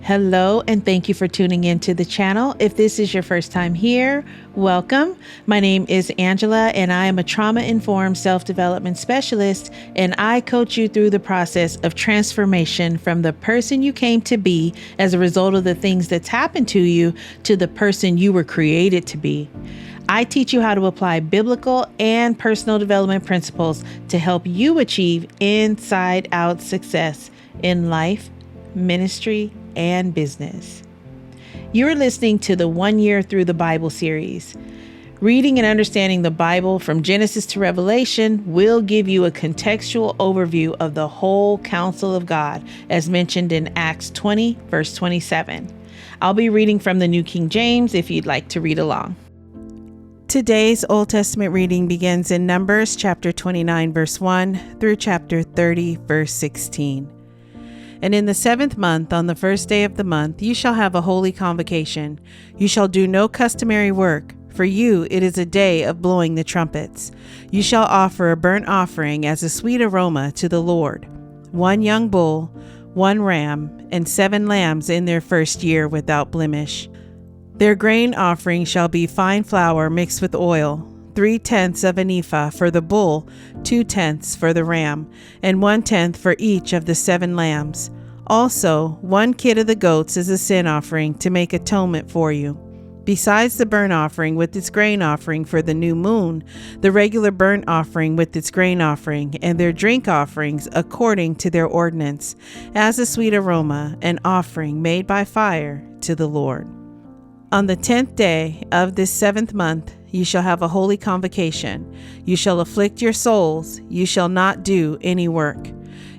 Hello, and thank you for tuning into the channel. If this is your first time here, welcome. My name is Angela, and I am a trauma-informed self-development specialist, and I coach you through the process of transformation from the person you came to be as a result of the things that's happened to you to the person you were created to be. I teach you how to apply biblical and personal development principles to help you achieve inside-out success in life, ministry, and business. You're listening to the 1 Year Through the Bible series. Reading and understanding the Bible from Genesis to Revelation will give you a contextual overview of the whole counsel of God, as mentioned in Acts 20, verse 27. I'll be reading from the New King James if you'd like to read along. Today's Old Testament reading begins in Numbers chapter 29, verse 1 through chapter 30, verse 16. And in the 7th month, on the first day of the month, you shall have a holy convocation. You shall do no customary work. For you it is a day of blowing the trumpets. You shall offer a burnt offering as a sweet aroma to the Lord. 1 young bull, 1 ram, and 7 lambs in their first year without blemish. Their grain offering shall be fine flour mixed with oil, 3/10 of an ephah for the bull, 2/10 for the ram, and 1/10 for each of the 7 lambs. Also, 1 kid of the goats as a sin offering to make atonement for you. Besides the burnt offering with its grain offering for the new moon, the regular burnt offering with its grain offering, and their drink offerings according to their ordinance, as a sweet aroma, an offering made by fire to the Lord. On the 10th day of this 7th month, you shall have a holy convocation. You shall afflict your souls. You shall not do any work.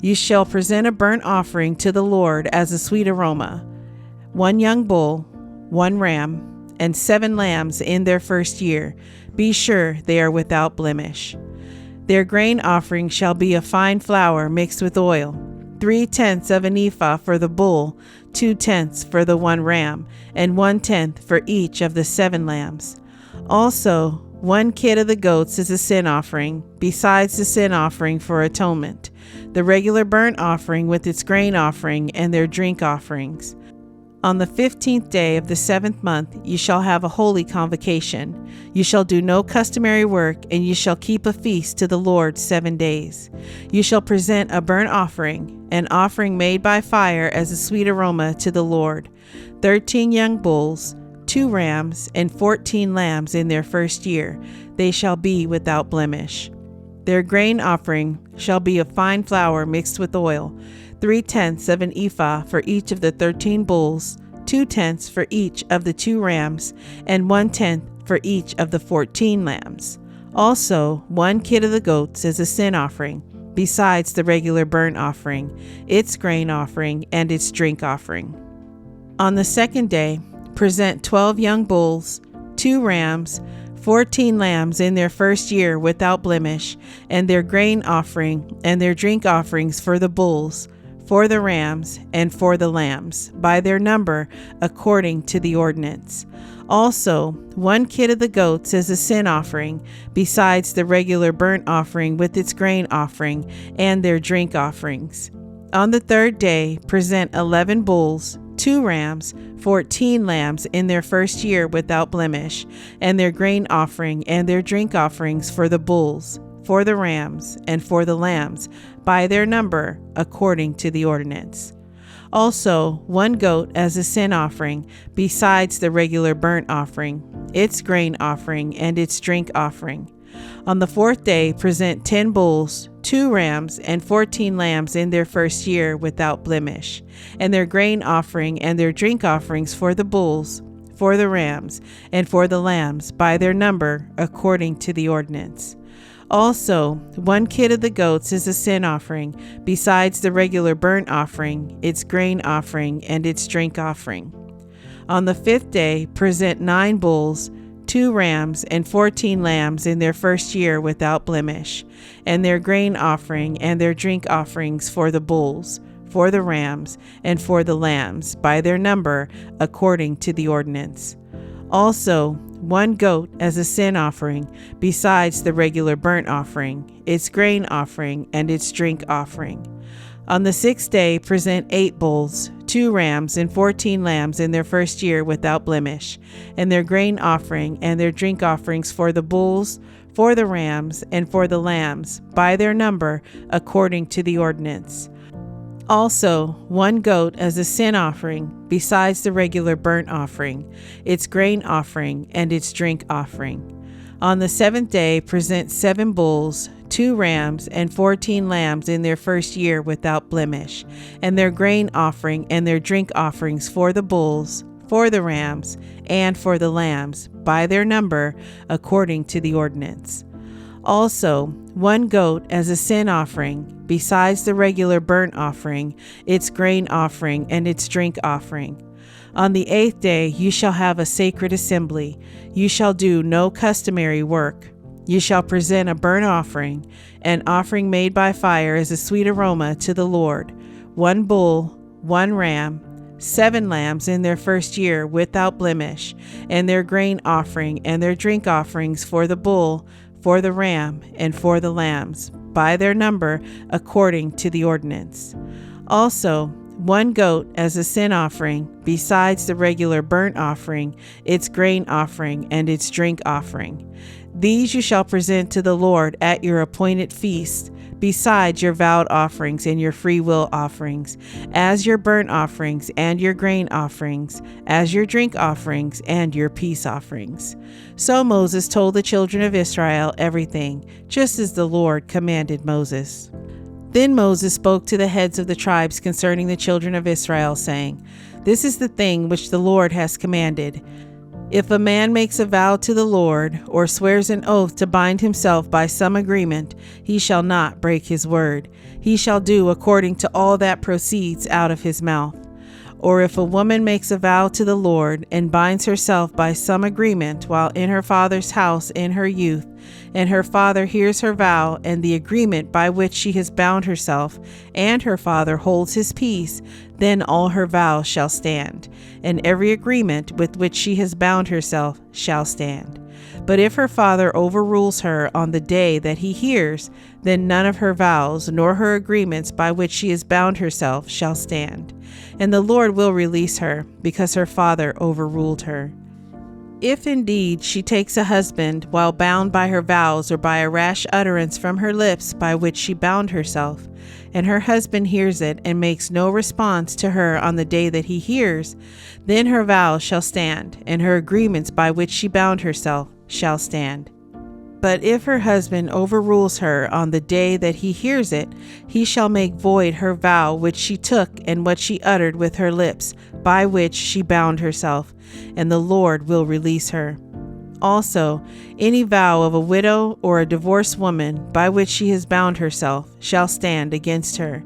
You shall present a burnt offering to the Lord as a sweet aroma. 1 young bull, 1 ram, and 7 lambs in their first year. Be sure they are without blemish. Their grain offering shall be a fine flour mixed with oil, 3/10 of an ephah for the bull, 2/10 for the 1 ram, and 1/10 for each of the 7 lambs. Also, 1 kid of the goats is a sin offering, besides the sin offering for atonement, the regular burnt offering with its grain offering and their drink offerings. On the 15th day of the 7th month, you shall have a holy convocation. You shall do no customary work, and you shall keep a feast to the Lord 7 days. You shall present a burnt offering, an offering made by fire as a sweet aroma to the Lord, 13 young bulls, 2 rams, and 14 lambs in their first year. They shall be without blemish. Their grain offering shall be of fine flour mixed with oil, 3/10 of an ephah for each of the 13 bulls, 2/10 for each of the 2 rams, and 1/10 for each of the 14 lambs. Also, 1 kid of the goats as a sin offering, besides the regular burnt offering, its grain offering, and its drink offering. On the 2nd day, present 12 young bulls, 2 rams, 14 lambs in their first year without blemish, and their grain offering and their drink offerings for the bulls, for the rams, and for the lambs, by their number according to the ordinance. Also, 1 kid of the goats as a sin offering, besides the regular burnt offering with its grain offering and their drink offerings. On the 3rd day, present 11 bulls, 2 rams, 14 lambs in their first year without blemish, and their grain offering and their drink offerings for the bulls, for the rams, and for the lambs, by their number according to the ordinance. Also, 1 goat as a sin offering, besides the regular burnt offering, its grain offering, and its drink offering. On the 4th day, present 10 bulls, 2 rams, and 14 lambs in their first year without blemish, and their grain offering and their drink offerings for the bulls, for the rams, and for the lambs, by their number according to the ordinance. Also, 1 kid of the goats is a sin offering, besides the regular burnt offering, its grain offering, and its drink offering. On the 5th day, present 9 bulls, 2 rams, and 14 lambs in their first year without blemish, and their grain offering and their drink offerings for the bulls, for the rams, and for the lambs, by their number according to the ordinance. Also, 1 goat as a sin offering, besides the regular burnt offering, its grain offering, and its drink offering. On the 6th day, present 8 bulls, 2 rams and 14 lambs in their first year without blemish, and their grain offering and their drink offerings for the bulls, for the rams, and for the lambs, by their number, according to the ordinance. Also 1 goat as a sin offering, besides the regular burnt offering, its grain offering, and its drink offering. On the 7th day present 7 bulls, 2 rams, and 14 lambs in their first year without blemish, and their grain offering and their drink offerings for the bulls, for the rams, and for the lambs, by their number, according to the ordinance. Also 1 goat as a sin offering, besides the regular burnt offering, its grain offering, and its drink offering. On the 8th day you shall have a sacred assembly. You shall do no customary work. You shall present a burnt offering, an offering made by fire as a sweet aroma to the Lord, 1 bull, 1 ram, 7 lambs in their first year without blemish, and their grain offering and their drink offerings for the bull, for the ram, and for the lambs, by their number, according to the ordinance. Also 1 goat as a sin offering, besides the regular burnt offering, its grain offering, and its drink offering. These you shall present to the Lord at your appointed feast, besides your vowed offerings and your freewill offerings, as your burnt offerings and your grain offerings, as your drink offerings and your peace offerings. So Moses told the children of Israel everything, just as the Lord commanded Moses. Then Moses spoke to the heads of the tribes concerning the children of Israel, saying, This is the thing which the Lord has commanded. If a man makes a vow to the Lord, or swears an oath to bind himself by some agreement, he shall not break his word. He shall do according to all that proceeds out of his mouth. Or if a woman makes a vow to the Lord, and binds herself by some agreement while in her father's house in her youth, and her father hears her vow and the agreement by which she has bound herself, and her father holds his peace, then all her vows shall stand, and every agreement with which she has bound herself shall stand. But if her father overrules her on the day that he hears, then none of her vows nor her agreements by which she has bound herself shall stand, and the Lord will release her, because her father overruled her. If indeed she takes a husband while bound by her vows or by a rash utterance from her lips by which she bound herself, and her husband hears it and makes no response to her on the day that he hears, then her vows shall stand, and her agreements by which she bound herself shall stand. But if her husband overrules her on the day that he hears it, he shall make void her vow which she took and what she uttered with her lips, by which she bound herself, and the Lord will release her. Also, any vow of a widow or a divorced woman by which she has bound herself shall stand against her.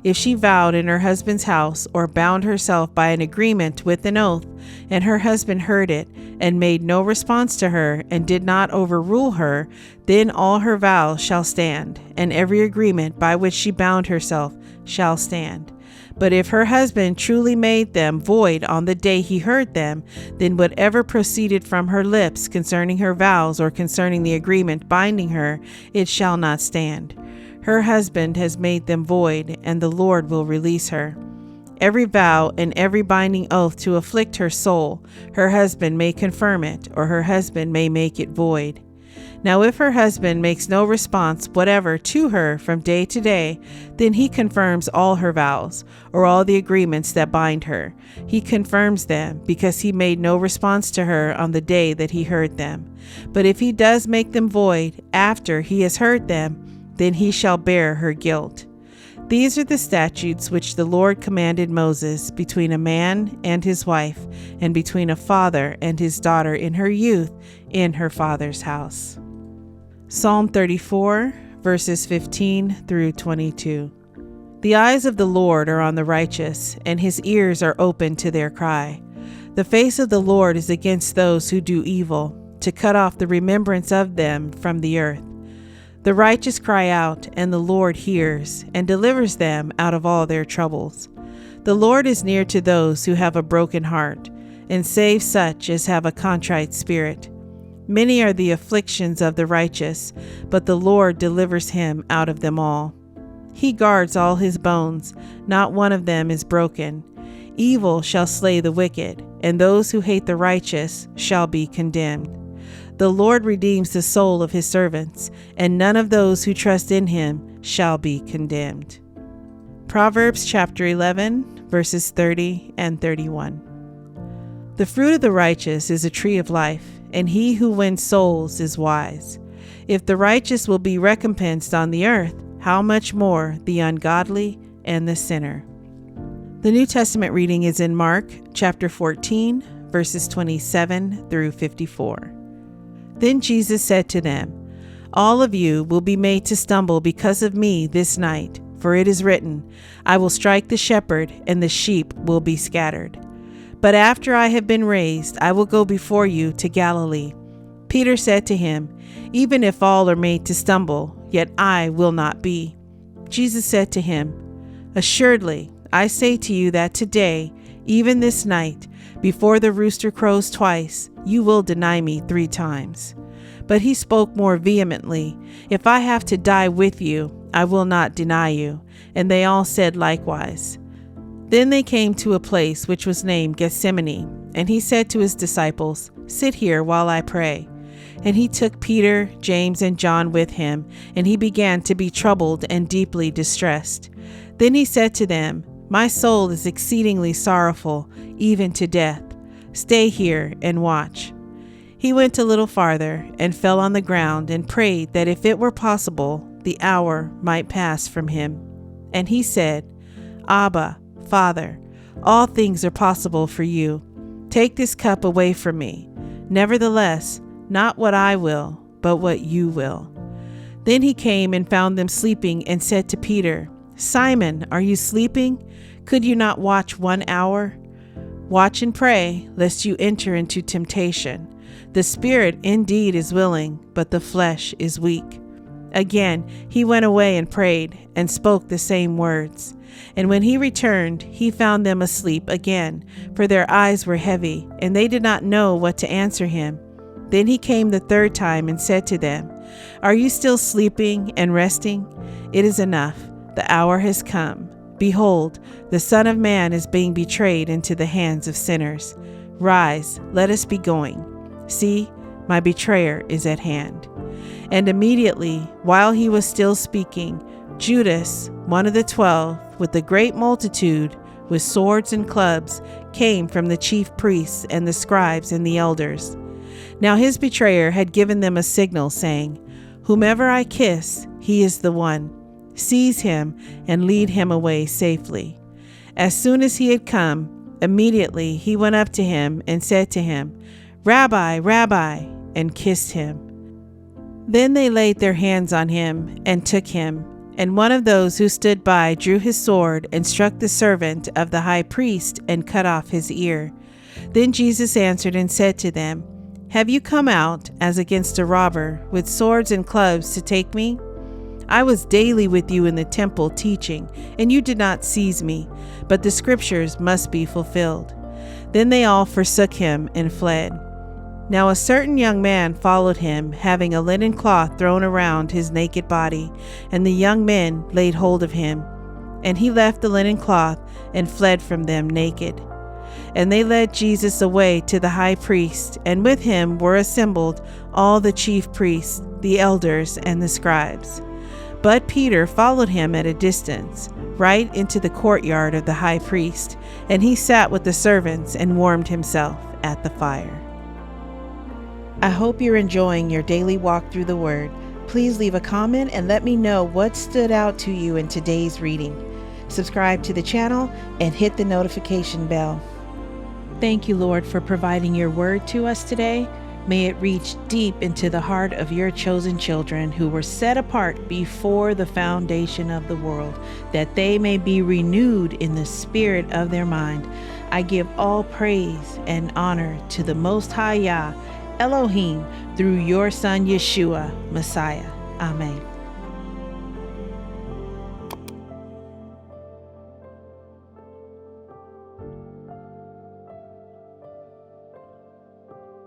If she vowed in her husband's house or bound herself by an agreement with an oath, and her husband heard it and made no response to her and did not overrule her, then all her vows shall stand, and every agreement by which she bound herself shall stand. But if her husband truly made them void on the day he heard them, then whatever proceeded from her lips concerning her vows or concerning the agreement binding her, it shall not stand. Her husband has made them void, and the Lord will release her. Every vow and every binding oath to afflict her soul, her husband may confirm it, or her husband may make it void. Now if her husband makes no response whatever to her from day to day, then he confirms all her vows, or all the agreements that bind her. He confirms them, because he made no response to her on the day that he heard them. But if he does make them void after he has heard them, then he shall bear her guilt. These are the statutes which the Lord commanded Moses between a man and his wife, and between a father and his daughter in her youth in her father's house. Psalm 34, verses 15 through 22. The eyes of the Lord are on the righteous, and his ears are open to their cry. The face of the Lord is against those who do evil, to cut off the remembrance of them from the earth. The righteous cry out, and the Lord hears, and delivers them out of all their troubles. The Lord is near to those who have a broken heart, and saves such as have a contrite spirit. Many are the afflictions of the righteous, but the Lord delivers him out of them all. He guards all his bones, not one of them is broken. Evil shall slay the wicked, and those who hate the righteous shall be condemned. The Lord redeems the soul of his servants, and none of those who trust in him shall be condemned. Proverbs chapter 11, verses 30 and 31. The fruit of the righteous is a tree of life, and he who wins souls is wise. If the righteous will be recompensed on the earth, how much more the ungodly and the sinner. The New Testament reading is in Mark chapter 14, verses 27 through 54. Then Jesus said to them, "All of you will be made to stumble because of me this night, for it is written, I will strike the shepherd, and the sheep will be scattered. But after I have been raised, I will go before you to Galilee." Peter said to him, "Even if all are made to stumble, yet I will not be." Jesus said to him, "Assuredly, I say to you that today, even this night, before the rooster crows twice, you will deny me 3 times. But he spoke more vehemently, "If I have to die with you, I will not deny you." And they all said likewise. Then they came to a place which was named Gethsemane, and he said to his disciples, "Sit here while I pray." And he took Peter, James, and John with him, and he began to be troubled and deeply distressed. Then he said to them, "My soul is exceedingly sorrowful, even to death. Stay here and watch." He went a little farther and fell on the ground and prayed that if it were possible, the hour might pass from him. And he said, "Abba, Father, all things are possible for you. Take this cup away from me. Nevertheless, not what I will, but what you will." Then he came and found them sleeping and said to Peter, "Simon, are you sleeping? Could you not watch 1 hour? Watch and pray, lest you enter into temptation. The spirit indeed is willing, but the flesh is weak." Again, he went away and prayed, and spoke the same words. And when he returned, he found them asleep again, for their eyes were heavy, and they did not know what to answer him. Then he came the 3rd time and said to them, "Are you still sleeping and resting? It is enough. The hour has come. Behold, the Son of Man is being betrayed into the hands of sinners. Rise, let us be going. See, my betrayer is at hand." And immediately, while he was still speaking, Judas, one of the 12, with a great multitude, with swords and clubs, came from the chief priests and the scribes and the elders. Now his betrayer had given them a signal, saying, "Whomever I kiss, he is the one. Seize him and lead him away safely." As soon as he had come, immediately he went up to him and said to him, "Rabbi, Rabbi," and kissed him. Then they laid their hands on him and took him. And one of those who stood by drew his sword and struck the servant of the high priest and cut off his ear. Then Jesus answered and said to them, "Have you come out, as against a robber, with swords and clubs to take me? I was daily with you in the temple teaching, and you did not seize me, but the scriptures must be fulfilled." Then they all forsook him and fled. Now a certain young man followed him, having a linen cloth thrown around his naked body, and the young men laid hold of him. And he left the linen cloth and fled from them naked. And they led Jesus away to the high priest, and with him were assembled all the chief priests, the elders, and the scribes. But Peter followed him at a distance, right into the courtyard of the high priest, and he sat with the servants and warmed himself at the fire. I hope you're enjoying your daily walk through the Word. Please leave a comment and let me know what stood out to you in today's reading. Subscribe to the channel and hit the notification bell. Thank you, Lord, for providing your word to us today. May it reach deep into the heart of your chosen children who were set apart before the foundation of the world, that they may be renewed in the spirit of their mind. I give all praise and honor to the Most High Yah, Elohim, through your Son Yeshua, Messiah. Amen.